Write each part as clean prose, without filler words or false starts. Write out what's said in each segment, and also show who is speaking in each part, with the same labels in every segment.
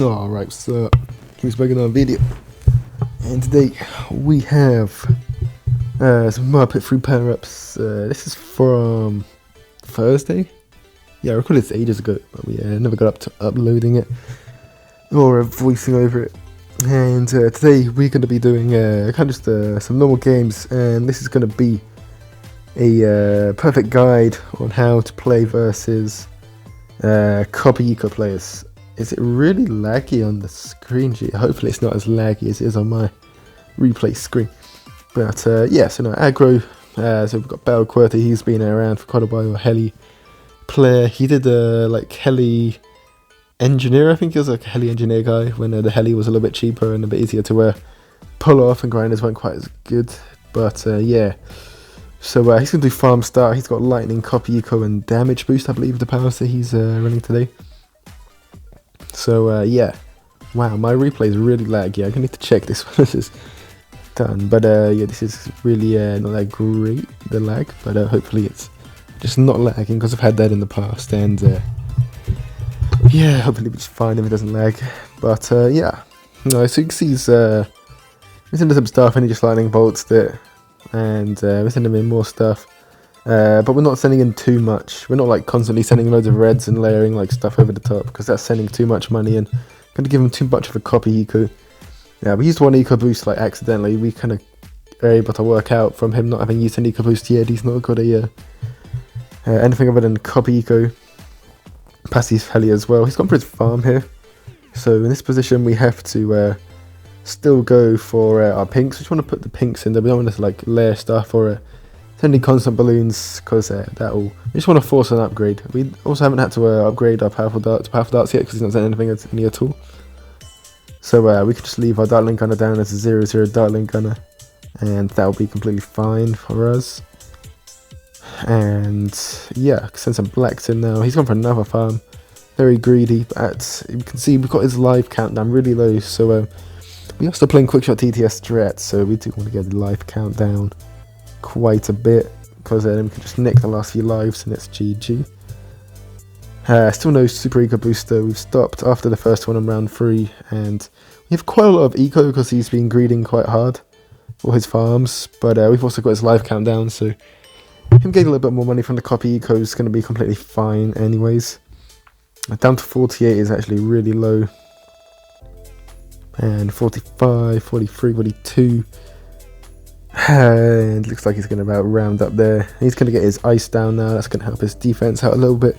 Speaker 1: Alright, so here's back another video, and today we have some more pit 3 power-ups. This is from Thursday. Yeah, I recorded this ages ago, but we never got up to uploading it or voicing over it. And today we're going to be doing kind of just some normal games, and this is going to be a perfect guide on how to play versus copy eco players. Is it really laggy on the screen? Hopefully it's not as laggy as it is on my replay screen. But yeah, so now aggro. So we've got Bell Quirty, he's been around for quite a while. Heli player, he did like Heli engineer. I think he was like a Heli engineer guy when the Heli was a little bit cheaper and a bit easier to pull off, and grinders weren't quite as good. But yeah, so he's going to do farm start. He's got lightning, copy eco, and damage boost, I believe, the powers that he's running today. So yeah, wow, my replay is really laggy. I'm gonna need to check this when this is done. But yeah, this is really not that great, the lag. But hopefully it's just not lagging, because I've had that in the past. And yeah, hopefully it's fine if it doesn't lag. But yeah, no, so you can see he's missing some stuff, and he just lightning bolts it, and we're sending him in more stuff. But we're not sending in too much. We're not like constantly sending loads of reds and layering like stuff over the top, because that's sending too much money and going to give him too much of a copy eco. Yeah, we used one eco boost like accidentally. We kind of are able to work out from him not having used an eco boost yet. He's not got a anything other than copy eco. Passive heli as well. He's gone for his farm here. So in this position we have to still go for our pinks. We just want to put the pinks in there. We don't want to like layer stuff or sending constant balloons, because we just want to force an upgrade. We also haven't had to upgrade our powerful darts yet, because he's not sending anything at all. So we can just leave our dartling gunner down as a 0-0 dartling gunner, and that will be completely fine for us. And yeah, send some blacks in now. He's gone for another farm, very greedy. But you can see we've got his life countdown really low, so we are still playing quickshot TTS strat, so we do want to get the life countdown quite a bit, because then we can just nick the last few lives and it's GG. Still no super eco booster. We've stopped after the first one on round 3, and we have quite a lot of eco because he's been greeding quite hard for his farms. But we've also got his life countdown, so him getting a little bit more money from the copy eco is going to be completely fine anyways. Down to 48 is actually really low, and 45, 43, 42. And looks like he's going to about round up there. He's going to get his ice down now. That's going to help his defense out a little bit.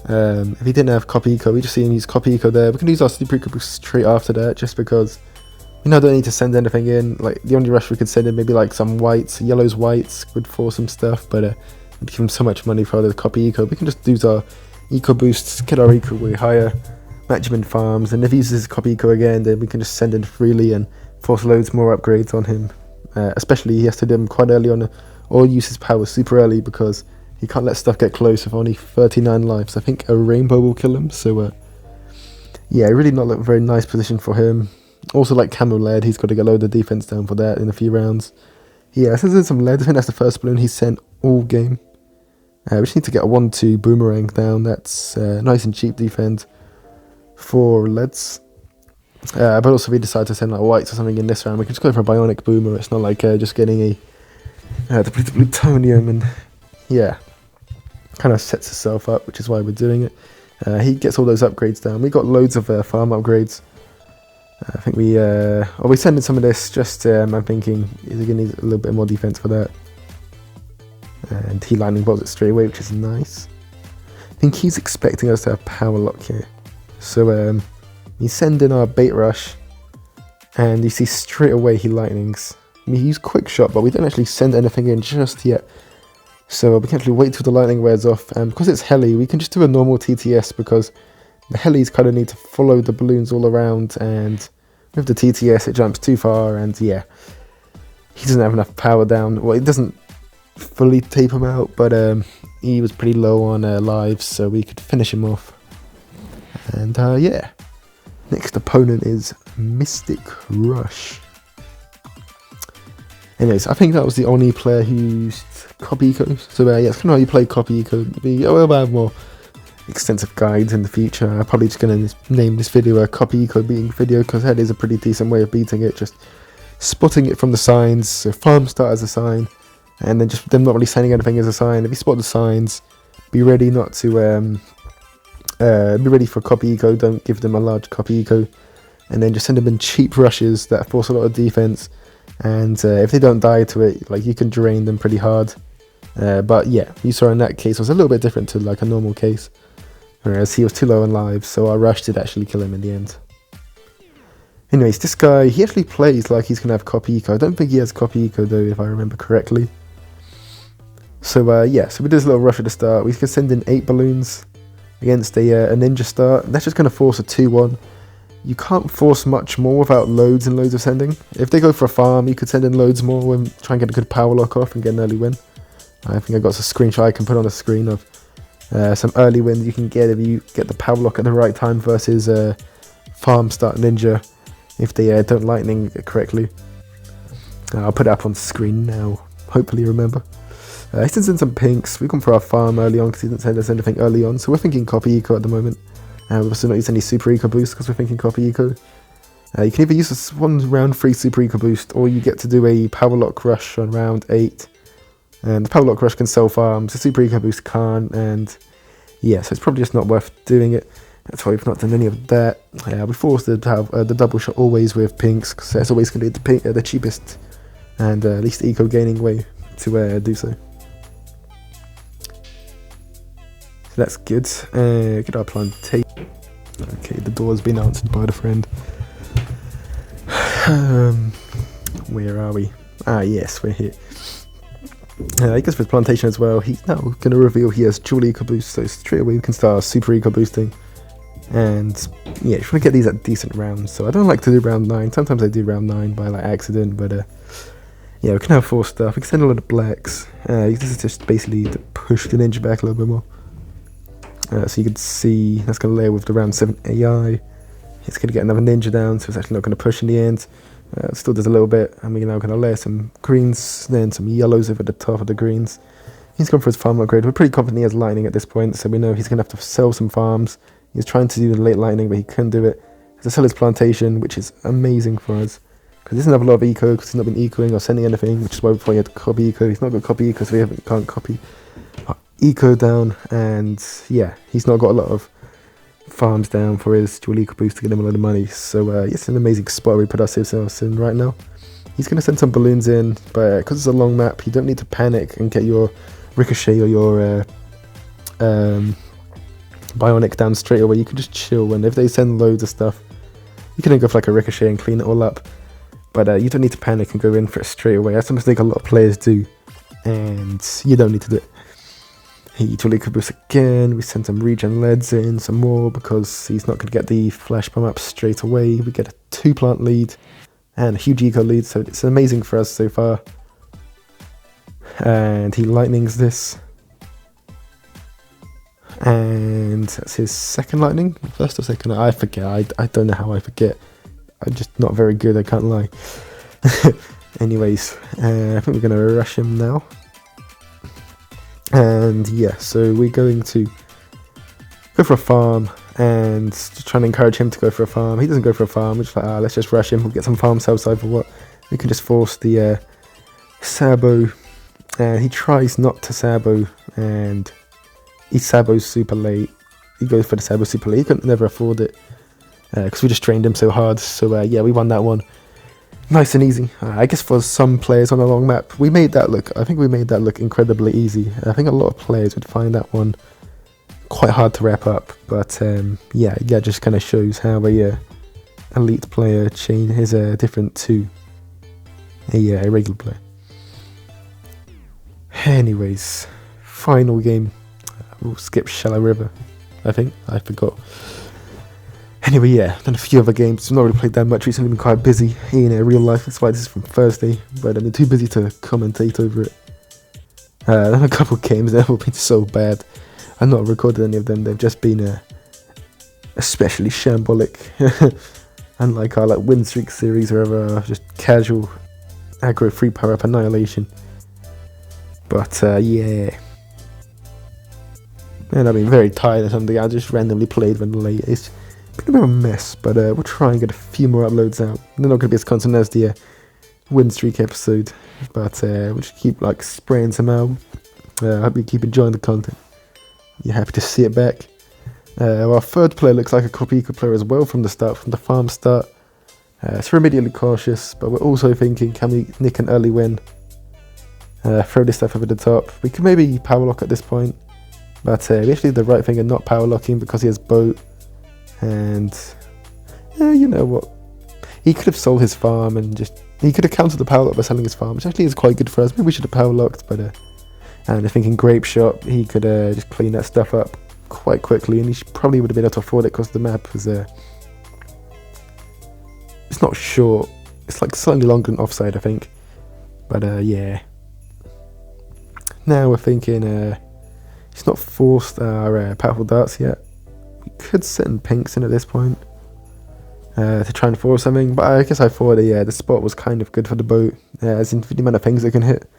Speaker 1: If he didn't have copy eco, we just see him use copy eco there. We can use our super eco straight after that, just because we now don't need to send anything in. Like the only rush we could send in, maybe like some whites, yellows, whites would force some stuff, but it'd give him so much money for the copy eco. We can just use our eco boosts, get our eco way higher, match him in farms, and if he uses his copy eco again, then we can just send in freely and force loads more upgrades on him. Especially he has to do them quite early on, or use his power super early, because he can't let stuff get close with only 39 lives. I think a rainbow will kill him, so yeah, really not a very nice position for him. Also, like camo lead, he's got to get a load of defense down for that in a few rounds. Yeah, since there's some lead, I think that's the first balloon he's sent all game. We just need to get a 1-2 boomerang down. That's nice and cheap defense for leads. But also if we decide to send like whites or something in this round, we can just go for a bionic boomer. It's not like just getting a depleted plutonium, and yeah, kind of sets itself up, which is why we're doing it. He gets all those upgrades down. We got loads of farm upgrades. I think we send in some of this, just I'm thinking is he going to need a little bit more defense for that. And he lightning bolts it straight away, which is nice. I think he's expecting us to have power lock here. So we send in our bait rush, and you see straight away he lightnings. We use quick shot, but we don't actually send anything in just yet. So we can actually wait till the lightning wears off, and because it's heli, we can just do a normal TTS, because the helis kind of need to follow the balloons all around, and with the TTS it jumps too far, and yeah, he doesn't have enough power down. Well, it doesn't fully tape him out, but he was pretty low on lives, so we could finish him off. And yeah, next opponent is Mystic Rush. Anyways, I think that was the only player who used copy eco. So yeah, it's kind of how you play copy eco. We'll have more extensive guides in the future. I'm probably just going to name this video a copy eco beating video, because that is a pretty decent way of beating it, just spotting it from the signs. So farm start as a sign, and then just them not really saying anything as a sign. If you spot the signs, be ready not to be ready for copy eco. Don't give them a large copy eco, and then just send them in cheap rushes that force a lot of defense. And if they don't die to it, like, you can drain them pretty hard. But yeah, you saw in that case was a little bit different to like a normal case, whereas he was too low on lives, so our rush did actually kill him in the end. Anyways, this guy, he actually plays like he's gonna have copy eco. I don't think he has copy eco though, if I remember correctly. So yeah, so we did this little rush at the start. We can send in 8 balloons against a ninja start. That's just gonna force a 2-1. You can't force much more without loads and loads of sending. If they go for a farm, you could send in loads more and try and get a good power lock off and get an early win. I think I got a screenshot I can put on the screen of some early wins you can get if you get the power lock at the right time versus farm start ninja if they don't lightning correctly. I'll put it up on screen now, hopefully you remember. He sends in some pinks. We've gone for our farm early on because he didn't send us anything early on, so we're thinking copy eco at the moment. We've also not used any super eco boost because we're thinking copy eco. You can either use this 1 round free super eco boost, or you get to do a power lock rush on round 8. And the power lock rush can sell farms, the super eco boost can't, and yeah, so it's probably just not worth doing it. That's why we've not done any of that. We forced to have the double shot always with pinks, because that's always going to be the cheapest and least eco gaining way to do so. So that's good. Get our plantation. Okay, the door's been answered by the friend. Where are we? Ah, yes, we're here. He goes for his plantation as well. He's now going to reveal he has dual eco boost, so straight away we can start super eco boosting. And yeah, just want to get these at decent rounds. So I don't like to do round 9. Sometimes I do round 9 by like accident, but yeah, we can have 4 stuff. We can send a lot of blacks. This is just basically to push the ninja back a little bit more. So you can see that's going to layer with the round 7 AI. It's going to get another ninja down, so it's actually not going to push in the end. Still does a little bit, and we're now going to layer some greens, then some yellows over the top of the greens. He's gone for his farm upgrade. We're pretty confident he has lightning at this point, so we know he's going to have to sell some farms. He's trying to do the late lightning, but he couldn't do it. He has to sell his plantation, which is amazing for us, because he doesn't have a lot of eco, because he's not been ecoing or sending anything, which is why before he had to copy eco. He's not got copy eco, so we can't copy eco down, and yeah, he's not got a lot of farms down for his dual eco boost to get him a lot of money. So it's an amazing spot we put ourselves in right now. He's going to send some balloons in, but because it's a long map, you don't need to panic and get your ricochet or your bionic down straight away. You can just chill, and if they send loads of stuff, you can then go for like a ricochet and clean it all up. But you don't need to panic and go in for it straight away. That's a mistake a lot of players do, and you don't need to do it. He dual eco boost again. We send some regen leads in, some more, because he's not going to get the flash bomb up straight away. We get a 2 plant lead and a huge eco lead, so it's amazing for us so far. And he lightnings this, and that's his second lightning. First or second, I forget. I don't know how I forget. I'm just not very good, I can't lie. Anyways, I think we're going to rush him now. And yeah, so we're going to go for a farm and just trying to encourage him to go for a farm. He doesn't go for a farm. We're just like, let's just rush him. We'll get some farm sell side for what. We can just force the Sabo. He tries not to Sabo, and he Sabos super late. He goes for the Sabo super late. He couldn't never afford it because we just trained him so hard. So yeah, we won that one. Nice and easy. I guess for some players on a long map, we made that look. I think we made that look incredibly easy. I think a lot of players would find that one quite hard to wrap up. But yeah, just kind of shows how a elite player chain is different to a regular player. Anyways, final game. We'll skip Shallow River. I think I forgot. Anyway, yeah, done a few other games. I've not really played that much recently. Been quite busy in real life. That's why this is from Thursday. But I've been too busy to commentate over it. Done a couple of games. They've all been so bad. I've not recorded any of them. They've just been especially shambolic. Unlike our win streak series, where just casual aggro free power up annihilation. But yeah. And I've been very tired or something. I just randomly played when late. It's been a bit of a mess, but we'll try and get a few more uploads out. They're not going to be as constant as the win streak episode, but we'll just keep like spraying some out. I hope you keep enjoying the content. You're happy to see it back. Our third player looks like a Copico player as well from the start, from the farm start. So we're immediately cautious, but we're also thinking, can we nick an early win? Throw this stuff over the top. We could maybe power lock at this point, but we actually did the right thing and not power locking because he has boat. And you know what? He could have sold his farm and he could have countered the power lock by selling his farm, which actually is quite good for us. Maybe we should have power locked, but and I'm thinking grape shop, he could just clean that stuff up quite quickly, and he probably would have been able to afford it because the map was it's not short, it's like slightly longer than offside, I think, but yeah. Now we're thinking he's not forced our powerful darts yet. We could send pinks in at this point to try and force something, but I guess I thought the spot was kind of good for the boat, as in the amount of things it can hit.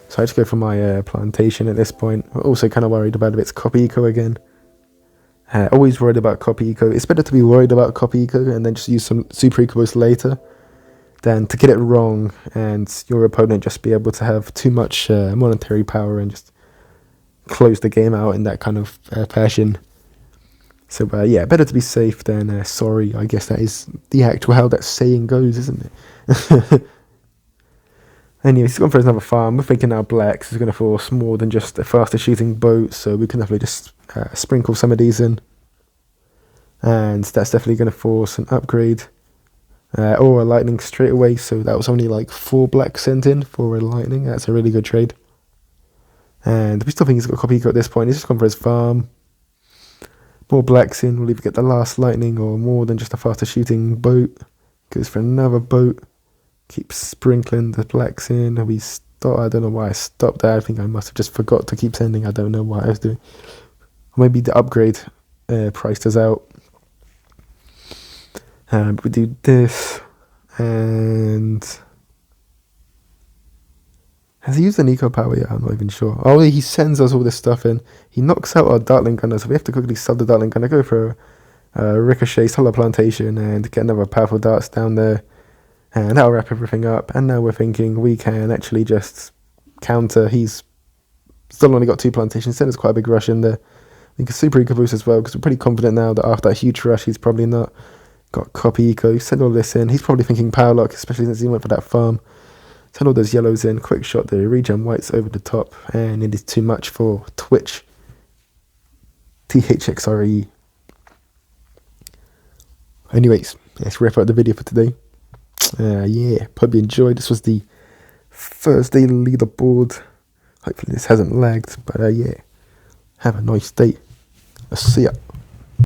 Speaker 1: So I just go for my plantation at this point. We're also kind of worried about if it's copy eco again. Always worried about copy eco. It's better to be worried about copy eco and then just use some super eco boost later than to get it wrong and your opponent just be able to have too much monetary power and just close the game out in that kind of fashion. So yeah, better to be safe than sorry. I guess that is the actual how that saying goes, isn't it? Anyway, he's gone for another farm. We're thinking now blacks is going to force more than just a faster shooting boat, so we can definitely just sprinkle some of these in. And that's definitely going to force an upgrade or a lightning straight away, so that was only like 4 blacks sent in for a lightning. That's a really good trade. And we still think he's got copy eco at this point. He's just gone for his farm. More blacks in, we'll either get the last lightning or more than just a faster shooting boat. Goes for another boat. Keep sprinkling the blacks in. We start. I don't know why I stopped there. I think I must have just forgot to keep sending. I don't know what I was doing. Or maybe the upgrade priced us out. We do this, and has he used an eco power yet? I'm not even sure. Oh, he sends us all this stuff in. He knocks out our Dartling Gunner, so we have to quickly sell the Dartling Gunner, go for a Ricochet, sell our plantation, and get another powerful darts down there. And that'll wrap everything up. And now we're thinking we can actually just counter. He's still only got 2 plantations. Send us quite a big rush in there. We can super eco boost as well, because we're pretty confident now that after that huge rush, he's probably not got copy eco. Send all this in. He's probably thinking power lock, especially since he went for that farm. Send all those yellows in. Quick shot there. Regen whites over the top. And it is too much for Twitch. THXRE. Anyways, let's wrap up the video for today. Yeah, hope you enjoyed. This was the Thursday leaderboard. Hopefully this hasn't lagged, but yeah, have a nice day. I'll see ya.